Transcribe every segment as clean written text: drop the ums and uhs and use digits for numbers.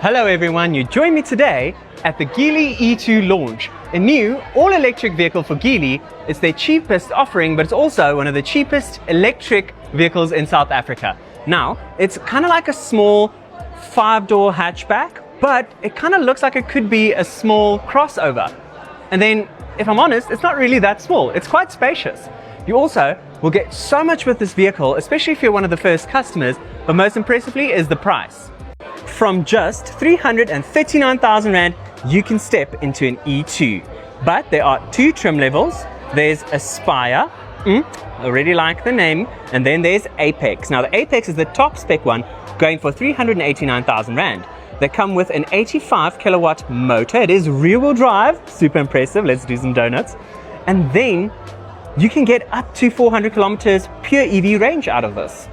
Hello everyone, you join me today at the Geely E2 launch. A new all-electric vehicle for Geely. It's their cheapest offering, but it's also one of the cheapest electric vehicles in South Africa. Now, it's kind of like a small 5-door hatchback, but it kind of looks like it could be a small crossover. And then, if I'm honest, it's not really that small. It's quite spacious. You also will get so much with this vehicle, especially if you're one of the first customers, but most impressively is the price. From just 339,000 Rand, you can step into an E2. But there are two trim levels. There's Aspire, already like the name, and then there's Apex. Now the Apex is the top spec one, going for 389,000 Rand. They come with an 85 kilowatt motor. It is rear-wheel drive, super impressive. Let's do some donuts. And then you can get up to 400 kilometers pure EV range out of this.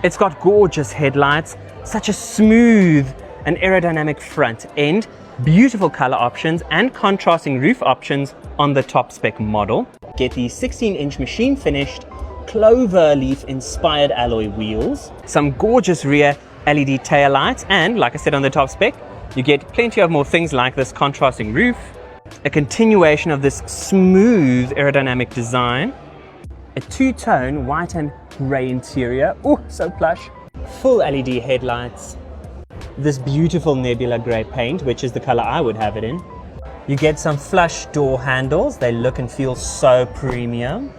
It's got gorgeous headlights, such a smooth and aerodynamic front end, beautiful color options and contrasting roof options on the top spec model. Get the 16-inch machine finished clover leaf inspired alloy wheels, some gorgeous rear LED tail lights, and like I said on the top spec, you get plenty of more things like this contrasting roof, a continuation of this smooth aerodynamic design, a two-tone white and grey interior, oh so plush, full LED headlights, this beautiful nebula grey paint, which is the color I would have it in. You get some flush door handles. They look and feel so premium.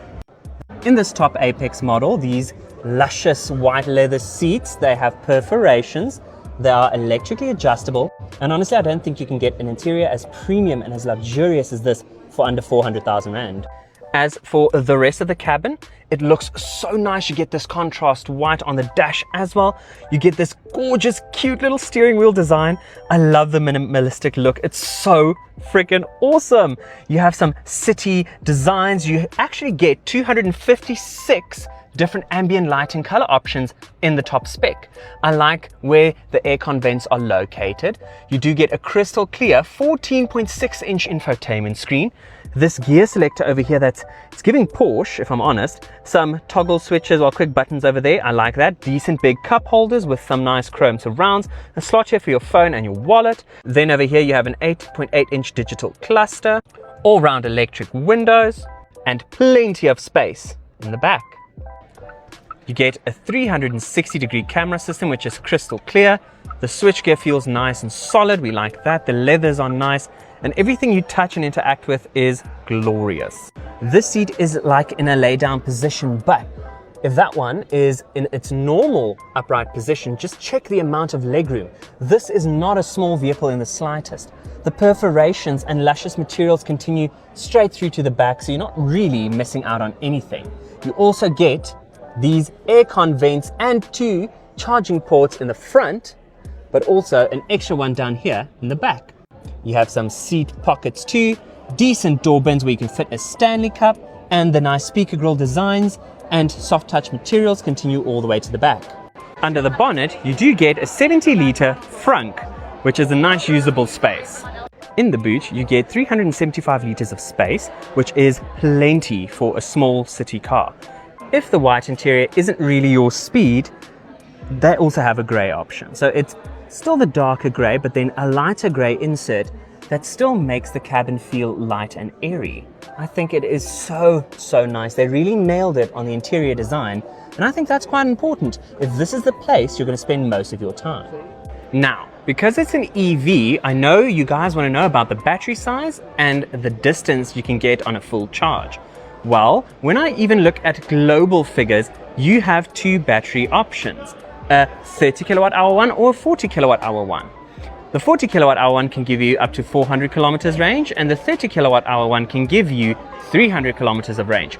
In this top Apex model, these luscious white leather seats, they have perforations. They are electrically adjustable. And honestly, I don't think you can get an interior as premium and as luxurious as this for under 400,000 Rand. As for the rest of the cabin, it looks so nice. You get this contrast white on the dash as well. You get this gorgeous, cute little steering wheel design. I love the minimalistic look. It's so freaking awesome. You have some city designs. You actually get 256 different ambient lighting color options in the top spec. I like where the aircon vents are located. You do get a crystal clear 14.6-inch infotainment screen. This gear selector over here, it's giving Porsche, if I'm honest. Some toggle switches or quick buttons over there. I like that. Decent big cup holders with some nice chrome surrounds. A slot here for your phone and your wallet. Then over here you have an 8.8-inch digital cluster, all-round electric windows, and plenty of space in the back. You get a 360-degree camera system, which is crystal clear. The switchgear feels nice and solid. We like that. The leathers are nice. And everything you touch and interact with is glorious. This seat is like in a lay-down position, but if that one is in its normal upright position, just check the amount of legroom. This is not a small vehicle in the slightest. The perforations and luscious materials continue straight through to the back, so you're not really missing out on anything. You also get these aircon vents and two charging ports in the front, but also an extra one down here in the back. You have some seat pockets too, decent door bins where you can fit a Stanley Cup, and the nice speaker grille designs and soft touch materials continue all the way to the back. Under the bonnet, you do get a 70-litre Frunk, which is a nice usable space. In the boot, you get 375 litres of space, which is plenty for a small city car. If the white interior isn't really your speed, they also have a grey option. So it's still the darker grey, but then a lighter grey insert that still makes the cabin feel light and airy. I think it is so nice. They really nailed it on the interior design, and I think that's quite important if this is the place you're going to spend most of your time. Now, because it's an EV, I know you guys want to know about the battery size and the distance you can get on a full charge. Well, when I even look at global figures, you have two battery options. A 30 kilowatt hour one or a 40 kilowatt hour one. The 40 kilowatt hour one can give you up to 400 kilometers range, and the 30 kilowatt hour one can give you 300 kilometers of range.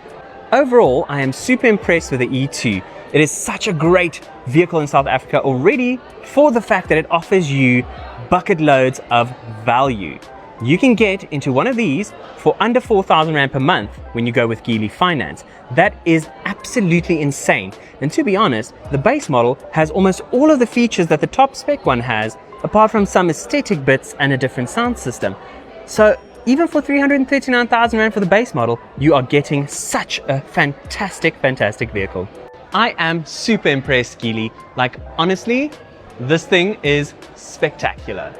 Overall, I am super impressed with the E2. It is such a great vehicle in South Africa already for the fact that it offers you bucket loads of value. You can get into one of these for under 4,000 Rand per month when you go with Geely Finance. That is absolutely insane. And to be honest, the base model has almost all of the features that the top spec one has, apart from some aesthetic bits and a different sound system. So even for 339,000 Rand for the base model, you are getting such a fantastic vehicle. I am super impressed, Geely. Like, honestly, This thing is spectacular.